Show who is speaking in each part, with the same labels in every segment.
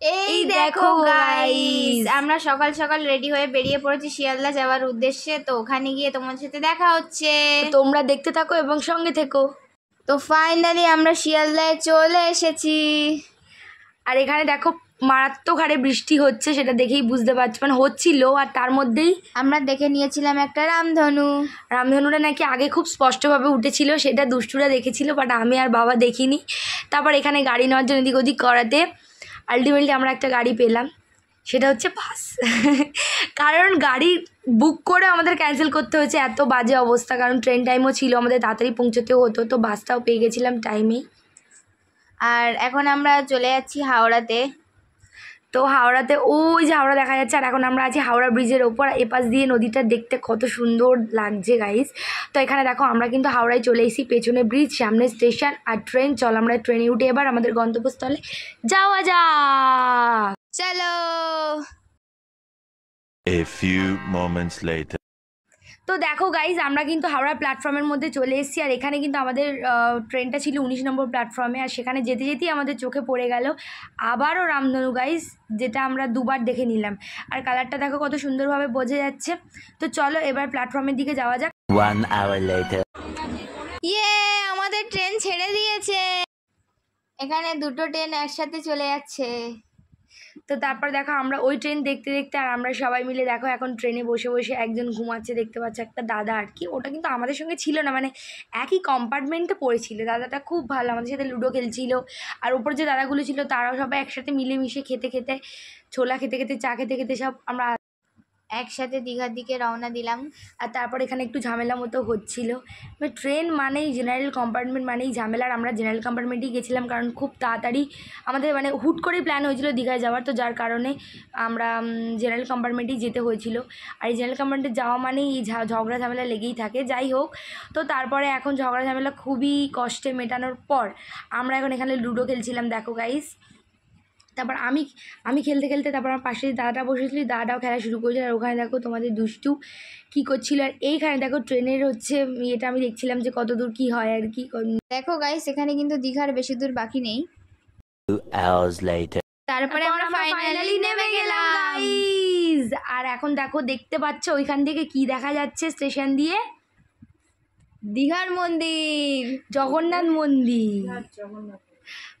Speaker 1: এই দেখো গাইস, আমরা সকাল সকাল রেডি হয়ে বেরিয়ে পড়েছি শিয়ালদা যাওয়ার উদ্দেশ্যে। তো ওখানে গিয়ে তোমার সাথে দেখা হচ্ছে,
Speaker 2: তোমরা দেখতে থাকো এবং সঙ্গে থেকো।
Speaker 1: তো ফাইনালি আমরা শিয়ালদায় চলে এসেছি।
Speaker 2: আর এখানে দেখো মারাত্মক হারে বৃষ্টি হচ্ছে, সেটা দেখেই বুঝতে পারছি, মানে হচ্ছিল। আর তার মধ্যেই
Speaker 1: আমরা দেখে নিয়েছিলাম একটা রামধনু।
Speaker 2: রামধনুটা নাকি আগে খুব স্পষ্টভাবে উঠেছিল, সেটা দুষ্টুরা দেখেছিল, বাট আমি আর বাবা দেখিনি। তারপর এখানে গাড়ি নেওয়ার জন্য এদিক ওদিক করাতে আলটিমেটলি আমরা একটা গাড়ি পেলাম, সেটা হচ্ছে বাস। কারণ গাড়ি বুক করে আমাদের ক্যান্সেল করতে হয়েছে, এত বাজে অবস্থা। কারণ ট্রেন টাইমও ছিল, আমাদের তাড়াতাড়ি পৌঁছতেও হতো, তো বাসটাও পেয়ে গেছিলাম টাইমেই।
Speaker 1: আর এখন আমরা চলে যাচ্ছি হাওড়াতে।
Speaker 2: তো হাওড়াতে ওই যে হাওড়া দেখা যাচ্ছে, আর এখন আমরা আছি হাওড়া ব্রিজের ওপর। এপাশ দিয়ে নদীটা দেখতে কত সুন্দর লাগছে গাইস। তো এখানে দেখো আমরা কিন্তু হাওড়ায় চলে এসেছি, পেছনে ব্রিজ, সামনে স্টেশন আর ট্রেন। চল আমরা ট্রেনে উঠে এবার আমাদের গন্তব্যস্থলে যাওয়া যাক,
Speaker 1: চলো।
Speaker 3: A few moments later.
Speaker 2: তো দেখো গাইজ, আমরা কিন্তু হাওড়া প্ল্যাটফর্মের মধ্যে চলে এসেছি। আর এখানে কিন্তু আমাদের ট্রেনটা ছিল 19 নম্বর প্ল্যাটফর্মে। আর সেখানে যেতে যেতেই আমাদের চোখে পড়ে গেল আবারও রামধনু গাইজ, যেটা আমরা দুবার দেখে নিলাম। আর কালারটা দেখো কত সুন্দরভাবে বোঝা যাচ্ছে। তো চলো এবার প্ল্যাটফর্মের দিকে যাওয়া যাক।
Speaker 3: 1 hour later.
Speaker 1: আমাদের ট্রেন ছেড়ে দিয়েছে। এখানে দুটো ট্রেন একসাথে চলে যাচ্ছে।
Speaker 2: তো তারপর দেখো আমরা ওই ট্রেন দেখতে দেখতে, আর আমরা সবাই মিলে দেখো এখন ট্রেনে বসে বসে একজন ঘুমাচ্ছে, দেখতে পাচ্ছি একটা দাদা আর কি। ওটা কিন্তু আমাদের সঙ্গে ছিল না, মানে একই কম্পার্টমেন্টে পড়েছিল। দাদাটা খুব ভালো, আমাদের সাথে লুডো খেলছিল। আর ওপর যে দাদাগুলো ছিল তারাও সবাই একসাথে মিলেমিশে খেতে খেতে, ছোলা খেতে খেতে, চা খেতে খেতে সব আমরা
Speaker 1: একসাথে দীঘার দিকে রওনা দিলাম।
Speaker 2: আর তারপর এখানে একটু ঝামেলা মতো হচ্ছিল। মানে ট্রেন মানেই জেনারেল কম্পার্টমেন্ট মানেই ঝামেলা। আর আমরা জেনারেল কম্পার্টমেন্টেই গেছিলাম, কারণ খুব তাড়াতাড়ি আমাদের মানে হুট করেই প্ল্যান হয়েছিল দীঘায় যাওয়ার। তো যার কারণে আমরা জেনারেল কম্পার্টমেন্টেই যেতে হয়েছিল। আর এই জেনারেল কম্পার্টমেন্টে যাওয়া মানেই এই ঝগড়া ঝামেলা লেগেই থাকে। যাই হোক, তো তারপরে এখন ঝগড়া ঝামেলা খুবই কষ্টে মেটানোর পর আমরা এখন এখানে লুডো খেলছিলাম, দেখো গাইস। তারপর আমি খেলতে খেলতে, তারপর আমার পাশে দাদাটা বসেছিল, দাদাটাও খেলা শুরু করেছিল। আর ওখানে দেখো তোমাদের দুষ্টু কী করছিল। আর এইখানে দেখো ট্রেনের হচ্ছে এটা আমি দেখছিলাম যে কত দূর কী হয় আর কি।
Speaker 1: দেখো গাইস, এখানে কিন্তু দীঘার বেশি দূর বাকি নেই।
Speaker 3: 2 hours later.
Speaker 1: তারপরে আমরা ফাইনালি নেমে গেলাম
Speaker 2: গাইস। আর এখন দেখো, দেখতে পাচ্ছ ওইখান থেকে কি দেখা যাচ্ছে স্টেশন দিয়ে?
Speaker 1: দীঘার মন্দির,
Speaker 2: জগন্নাথ মন্দির।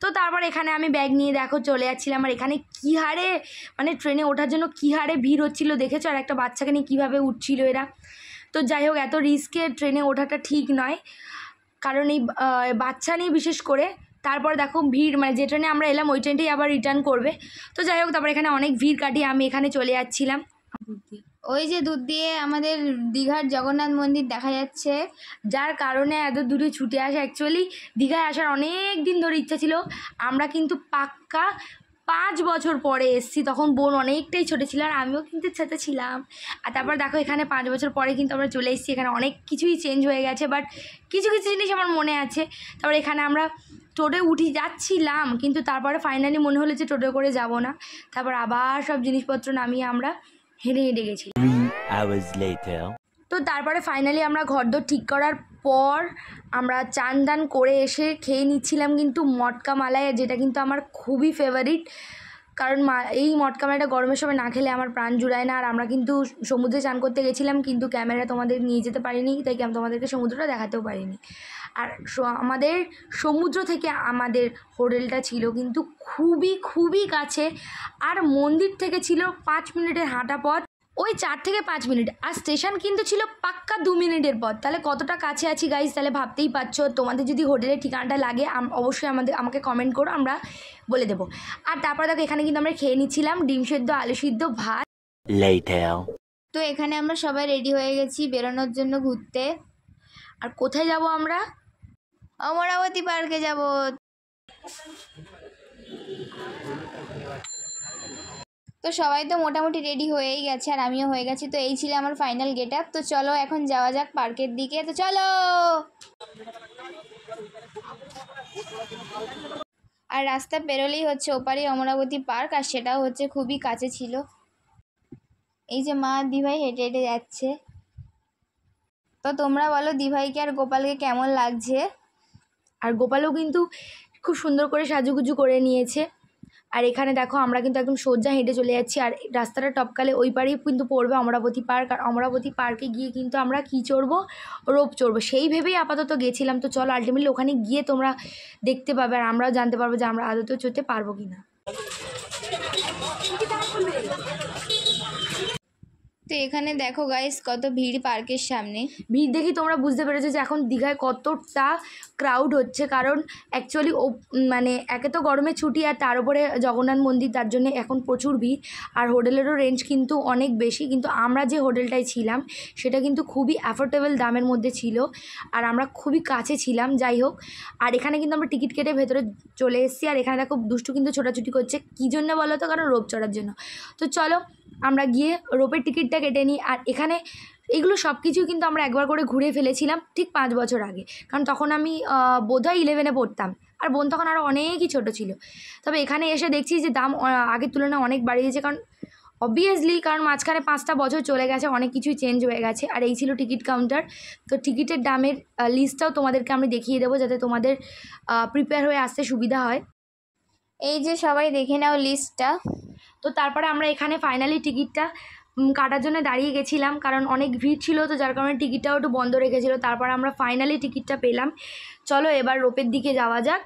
Speaker 2: তো তারপর এখানে আমি ব্যাগ নিয়ে দেখো চলে যাচ্ছিলাম। আর এখানে কী হারে মানে ট্রেনে ওঠার জন্য কী হারে ভিড় হচ্ছিল দেখেছো। আর একটা বাচ্চাকে নিয়ে কীভাবে উঠছিল এরা। তো যাই হোক, এত রিস্কে ট্রেনে ওঠাটা ঠিক নয়, কারণ এই বাচ্চা নিয়ে বিশেষ করে। তারপর দেখো ভিড়, মানে যে ট্রেনে আমরা এলাম ওই ট্রেনটাই আবার রিটার্ন করবে। তো যাই হোক, তারপর এখানে অনেক ভিড় কাটিয়ে আমি এখানে চলে যাচ্ছিলাম।
Speaker 1: ওই যে দূর দিয়ে আমাদের দীঘার জগন্নাথ মন্দির দেখা যাচ্ছে।
Speaker 2: যার কারণে এত দূরে ছুটে আসা, অ্যাকচুয়ালি দীঘায় আসার অনেক দিন ধরে ইচ্ছা ছিল। আমরা কিন্তু পাক্কা 5 বছর পরে এসেছি, তখন বোন অনেকটাই ছোটো ছিল, আর আমিও কিন্তু ছোটো ছিলাম। আর তারপর দেখো এখানে 5 বছর পরে কিন্তু আমরা চলে এসেছি। এখানে অনেক কিছুই চেঞ্জ হয়ে গেছে, বাট কিছু কিছু জিনিস আমার মনে আছে। তারপর এখানে আমরা টোটোয় উঠে যাচ্ছিলাম, কিন্তু তারপরে ফাইনালি মনে হলো যে টোটো করে যাব না। তারপর আবার সব জিনিসপত্র নামিয়ে আমরা হেঁটে হেঁটে গেছি।
Speaker 3: 3 hours later.
Speaker 2: তো তারপরে ফাইনালি আমরা ঘরদোর ঠিক করার পর আমরা চান দান করে এসে খেয়ে নিচ্ছিলাম কিন্তু মটকা মালাই, যেটা কিন্তু আমার খুবই ফেভারিট। কারণ এই মটকা মালাইটা গরমের সময় না খেলে আমার প্রাণ জুড়ায় না। আর আমরা কিন্তু সমুদ্রে চান করতে গেছিলাম, কিন্তু ক্যামেরা তোমাদের নিয়ে যেতে পারিনি, তাই আমি তোমাদেরকে সমুদ্রটা দেখাতেও পারিনি। আর আমাদের সমুদ্র থেকে আমাদের হোটেলটা ছিল কিন্তু খুবই খুবই কাছে। আর মন্দির থেকে ছিল 5 মিনিটের হাঁটা পথ, ওই 4 থেকে 5 মিনিট। আর স্টেশন কিন্তু ছিল পাক্কা 2 মিনিটের পথ। তাহলে কতটা কাছে আছি গাইজ, তাহলে ভাবতেই পারছো। তোমাদের যদি হোটেলের ঠিকানাটা লাগে অবশ্যই আমাকে কমেন্ট করো, আমরা বলে দেবো। আর তারপরে দেখো এখানে কিন্তু আমরা খেয়ে নিচ্ছিলাম ডিম সেদ্ধ, আলু সিদ্ধ, ভাত।
Speaker 3: Later.
Speaker 1: তো এখানে আমরা সবাই রেডি হয়ে গেছি বেরোনোর জন্য ঘুরতে।
Speaker 2: আর কোথায় যাব আমরা?
Speaker 1: অমরাবতী পার্কে যাব। তো সবাই তো মোটামুটি রেডি হয়েই গেছে, আর আমিও হয়ে গেছি। তো এই ছিল আমার ফাইনাল গেট আপ। তো চলো এখন যাওয়া যাক পার্কের দিকে। তো চলো। আর রাস্তা পেরোলেই হচ্ছে ওপারেই অমরাবতী পার্ক, আর সেটাও হচ্ছে খুবই কাছে ছিল। এই যে মা দিভাই হেঁটে হেঁটে যাচ্ছে। তো তোমরা বলো দিভাইকে আর গোপালকে কেমন লাগছে?
Speaker 2: আর গোপালও কিন্তু খুব সুন্দর করে সাজুগুজু করে নিয়েছে। আর এখানে দেখো আমরা কিন্তু একদম সোজা হেঁটে চলে যাচ্ছি, আর রাস্তাটা টপকালে ওই পারেই কিন্তু পড়বে অমরাবতী পার্ক। আর অমরাবতী পার্কে গিয়ে কিন্তু আমরা কী চড়বো, রোপ চড়বো, সেই ভেবেই আপাতত গেছিলাম। তো চলো আলটিমেটলি ওখানে গিয়ে তোমরা দেখতে পাবে আর আমরাও জানতে পারবো যে আমরা আদতে চড়তে পারবো কি না।
Speaker 1: তো এখানে দেখো গাইস কত ভিড় পার্কের সামনে।
Speaker 2: ভিড় দেখি তোমরা বুঝতে পেরেছো যে এখন দীঘায় কতটা ক্রাউড হচ্ছে, কারণ অ্যাকচুয়ালি মানে একে তো গরমে ছুটি আর তার উপরে জগন্নাথ মন্দির, তার জন্য এখন প্রচুর ভিড়। আর হোটেলেরও রেঞ্জ কিন্তু অনেক বেশি, কিন্তু আমরা যে হোটেলটায় ছিলাম সেটা কিন্তু খুবই অ্যাফোর্ডেবল দামের মধ্যে ছিল আর আমরা খুবই কাছে ছিলাম। যাই হোক, আর এখানে কিন্তু আমরা টিকিট কেটে ভেতরে চলে এসেছি। আর এখানে দেখো দুষ্টু কিন্তু ছোটাছুটি করছে, কী জন্য বলো তো, কারণ রোপ চড়ার জন্য। তো চলো আমরা গিয়ে রোপের টিকিটটা কেটে নিই। আর এখানে এগুলো সব কিছুই কিন্তু আমরা একবার করে ঘুরে ফেলেছিলাম ঠিক 5 বছর আগে, কারণ তখন আমি বোধহয় 11-এ পড়তাম আর বোন তখন আরও অনেকই ছোটো ছিল। তবে এখানে এসে দেখছি যে দাম আগের তুলনায় অনেক বাড়িয়েছে, কারণ অবভিয়াসলি কারণ মাঝখানে 5টা বছর চলে গেছে, অনেক কিছুই চেঞ্জ হয়ে গেছে। আর এই ছিল টিকিট কাউন্টার। তো টিকিটের দামের লিস্টটাও তোমাদেরকে আমি দেখিয়ে দেবো যাতে তোমাদের প্রিপেয়ার হয়ে আসতে সুবিধা হয়।
Speaker 1: এই যে সবাই দেখে নাও লিস্টটা।
Speaker 2: তো তারপরে আমরা এখানে ফাইনালি টিকিটটা কাটার জন্য দাঁড়িয়ে গেছিলাম, কারণ অনেক ভিড় ছিল, তো যার কারণে টিকিটটাও একটু বন্ধ রেখেছিলো। তারপর আমরা ফাইনালি টিকিটটা পেলাম। চলো এবার রোপের দিকে যাওয়া যাক।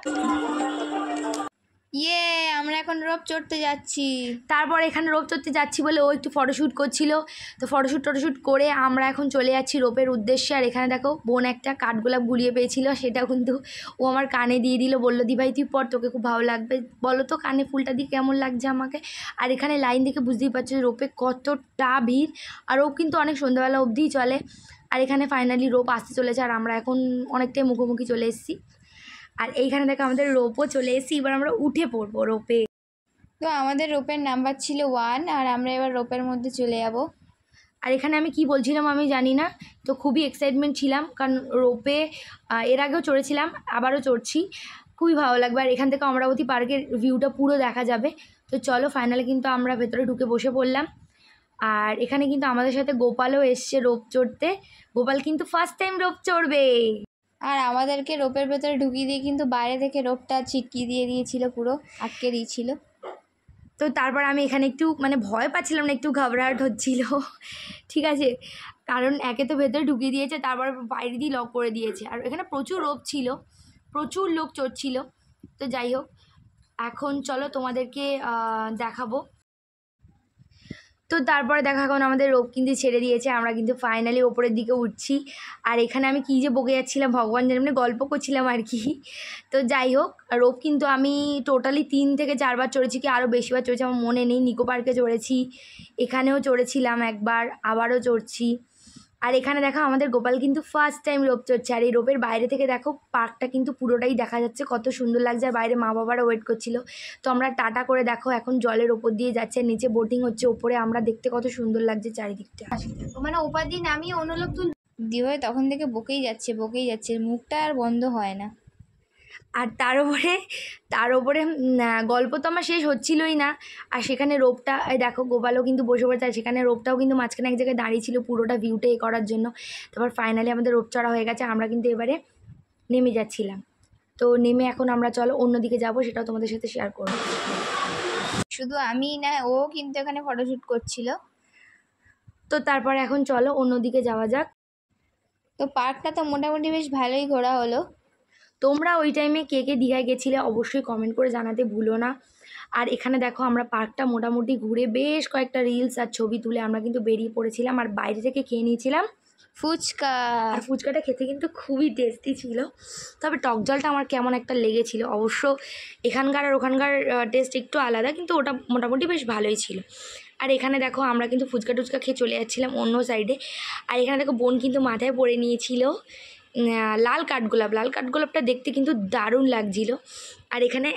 Speaker 1: ইয়ে, আমরা এখন রোপ চড়তে যাচ্ছি।
Speaker 2: তারপর এখানে রোপ চড়তে যাচ্ছি বলে ও একটু ফটোশ্যুট করছিল, তো ফটোশ্যুট করে আমরা এখন চলে যাচ্ছি রোপের উদ্দেশ্যে। আর এখানে দেখো বোন একটা কাঠগোলাপ গুলিয়ে পেয়েছিল, সেটাও কিন্তু ও আমার কানে দিয়ে দিল, বললো দি ভাই তুই পর, তোকে খুব ভালো লাগবে, বলো তো কানে ফুলটা দিয়ে কেমন লাগছে আমাকে। আর এখানে লাইন দেখে বুঝতেই পারছো যে রোপে কতটা ভিড়, আর ও কিন্তু অনেক সন্ধ্যাবেলা অবধিই চলে। আর এখানে ফাইনালি রোপ আসতে চলেছে আর আমরা এখন অনেকটাই মুখোমুখি চলে এসেছি। আর এইখানে দেখো আমাদের রোপও চলে এসেছি, এবার আমরা উঠে পড়বো রোপে।
Speaker 1: তো আমাদের রোপের নাম্বার ছিল 1 আর আমরা এবার রোপের মধ্যে চলে যাব।
Speaker 2: আর এখানে আমি কি বলছিলাম আমি জানি না, তো খুবই এক্সাইটমেন্ট ছিলাম, কারণ রোপে এর আগেও চড়েছিলাম, আবারও চড়ছি, খুবই ভালো লাগবে। আর এখান থেকে অমরাবতী পার্কের ভিউটা পুরো দেখা যাবে। তো চলো ফাইনালি কিন্তু আমরা ভেতরে ঢুকে বসে পড়লাম। আর এখানে কিন্তু আমাদের সাথে গোপালও এসছে রোপ চড়তে। গোপাল কিন্তু ফার্স্ট টাইম রোপ চড়বে।
Speaker 1: আর আমাদেরকে রোপের ভেতরে ঢুকিয়ে দিয়ে কিন্তু বাইরে থেকে রোপটা ছিটকিয়ে দিয়ে দিয়েছিল, পুরো আটকে দিয়েছিল।
Speaker 2: তো তারপর আমি এখানে একটু মানে ভয় পাচ্ছিলাম না, একটু ঘাবড়াহট হচ্ছিল, ঠিক আছে, কারণ একে তো ভেতরে ঢুকিয়ে দিয়েছে, তারপর বাইরে দিয়ে লক করে দিয়েছে। আর এখানে প্রচুর রোপ ছিল, প্রচুর লোক চড়ছিল। তো যাই হোক, এখন চলো তোমাদেরকে দেখাবো। তো তারপরে দেখা এখন আমাদের রোপ কিন্তু ছেড়ে দিয়েছে, আমরা কিন্তু ফাইনালি ওপরের দিকে উঠছি। আর এখানে আমি কী যে বকে যাচ্ছিলাম ভগবান জানে, মানে গল্প করছিলাম আর কি। তো যাই হোক, রোপ কিন্তু আমি টোটালি 3 থেকে 4 বার চড়েছি, কি আরও বেশিবার চড়েছি আমার মনে নেই। নিকো পার্কে চড়েছি, এখানেও চড়েছিলাম একবার, আবারও চড়ছি। আর এখানে দেখো আমাদের গোপাল কিন্তু ফার্স্ট টাইম রোপ চড়ছে। আর এই রোপের বাইরে থেকে দেখো পার্কটা কিন্তু পুরোটাই দেখা যাচ্ছে, কত সুন্দর লাগছে। আর বাইরে মা বাবারা ওয়েট করছিল, তো আমরা টাটা করে দেখো এখন জলের ওপর দিয়ে যাচ্ছে, নিচে বোটিং হচ্ছে, ওপরে আমরা দেখতে কত সুন্দর লাগছে চারিদিকটা।
Speaker 1: মানে ওপার দিয়ে নামিয়ে অনুলোক তুল দিয়ে তখন থেকে বকেই যাচ্ছে, মুখটা আর বন্ধ হয় না।
Speaker 2: আর তার উপরে গল্প তো আমার শেষ হচ্ছিলই না। আর সেখানে রোপটা দেখো গোপালও কিন্তু বসে পড়েছে, আর সেখানে রোপটাও কিন্তু মাঝখানে এক জায়গায় দাঁড়িয়ে ছিল পুরোটা ভিউটা করার জন্য। তারপর ফাইনালি আমাদের রোপ চড়া হয়ে গেছে, আমরা কিন্তু এবারে নেমে যাচ্ছিলাম। তো নেমে এখন আমরা চলো অন্যদিকে যাব, সেটাও তোমাদের সাথে শেয়ার করব।
Speaker 1: শুধু আমি না, ও কিন্তু এখানে ফটোশ্যুট করছিল।
Speaker 2: তো তারপর এখন চলো অন্যদিকে যাওয়া যাক।
Speaker 1: তো পার্কটা তো মোটামুটি বেশ ভালোই ঘোরা হলো।
Speaker 2: তোমরা ওই টাইমে কে কে দীঘায় গেছিলে অবশ্যই কমেন্ট করে জানাতে ভুলো না। আর এখানে দেখো আমরা পার্কটা মোটামুটি ঘুরে বেশ কয়েকটা রিলস আর ছবি তুলে আমরা কিন্তু বেরিয়ে পড়েছিলাম। আর বাইরে থেকে খেয়ে নিয়েছিলাম
Speaker 1: ফুচকা।
Speaker 2: আর ফুচকাটা খেতে কিন্তু খুবই টেস্টি ছিল, তবে টক জলটা আমার কেমন একটা লেগেছিল। অবশ্য এখানকার আর ওখানকার টেস্ট একটু আলাদা, কিন্তু ওটা মোটামুটি বেশ ভালোই ছিল। আর এখানে দেখো আমরা কিন্তু ফুচকা টুচকা খেয়ে চলে যাচ্ছিলাম অন্য সাইডে। আর এখানে দেখো বোন কিন্তু মাথায় পরে নিয়েছিল লাল কাঠগোলাপটা দেখতে কিন্তু দারুণ লাগছিল। আর এখানে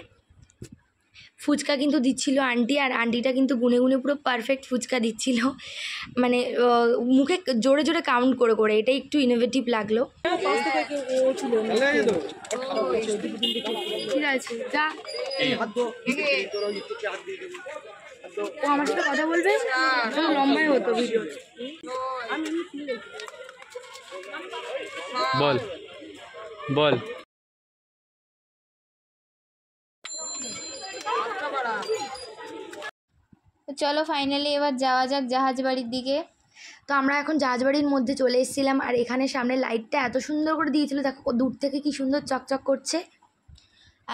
Speaker 2: ফুচকা কিন্তু দিচ্ছিল আন্টি, আর আন্টিটা কিন্তু গুনে গুনে পুরো পারফেক্ট ফুচকা দিচ্ছিল, মানে মুখে জোরে জোরে কাউন্ট করে করে, এটাই একটু ইনোভেটিভ লাগলো। ঠিক আছে, যা ও আমার সাথে কথা বলবে, লম্বাই হতো ভিডিও।
Speaker 4: বল বল।
Speaker 1: চলো ফাইনালি এবার যাওয়া যাক জাহাজ বাড়ির দিকে।
Speaker 2: তো আমরা এখন জাহাজবাড়ির মধ্যে চলে এসেছিলাম, আর এখানে সামনে লাইটটা এত সুন্দর করে দিয়েছিল, দেখো দূর থেকে কি সুন্দর চকচক করছে।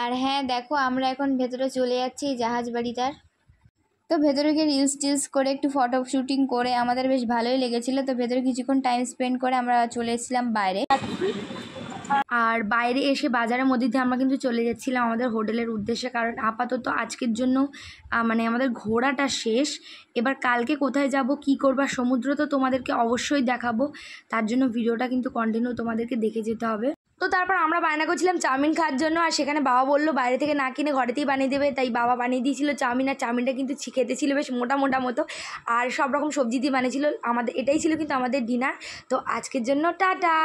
Speaker 1: আর হ্যাঁ দেখো আমরা এখন ভেতরে চলে যাচ্ছি এই জাহাজ বাড়িটার। তো ভেতরে গিয়ে রিলস টিলস করে একটু ফটো শ্যুটিং করে আমাদের বেশ ভালোই লেগেছিলো। তো ভেতরে কিছুক্ষণ টাইম স্পেন্ড করে আমরা চলে এসেছিলাম বাইরে।
Speaker 2: আর বাইরে এসে বাজারের মধ্যে দিয়ে আমরা কিন্তু চলে যাচ্ছিলাম আমাদের হোটেলের উদ্দেশ্যে, কারণ আপাতত আজকের জন্য মানে আমাদের ঘোরাটা শেষ। এবার কালকে কোথায় যাব কি করব সমুদ্র তো তোমাদেরকে অবশ্যই দেখাবো, তার জন্য ভিডিওটা কিন্তু কন্টিনিউ তোমাদেরকে দেখে যেতে হবে। তো তারপর আমরা বায়না করছিলাম চাউমিন খাওয়ার জন্য, আর সেখানে বাবা বললো বাইরে থেকে না কিনে ঘরেতেই বানিয়ে দেবে, তাই বাবা বানিয়ে দিয়েছিল চাউমিন। আর চাউমিনটা কিন্তু খেতে ছিল বেশ মোটা মোটা মতো, আর সব রকম সবজি দিয়ে বানিয়েছিল। আমাদের এটাই ছিল কিন্তু আমাদের ডিনার। তো আজকের জন্য টাটা।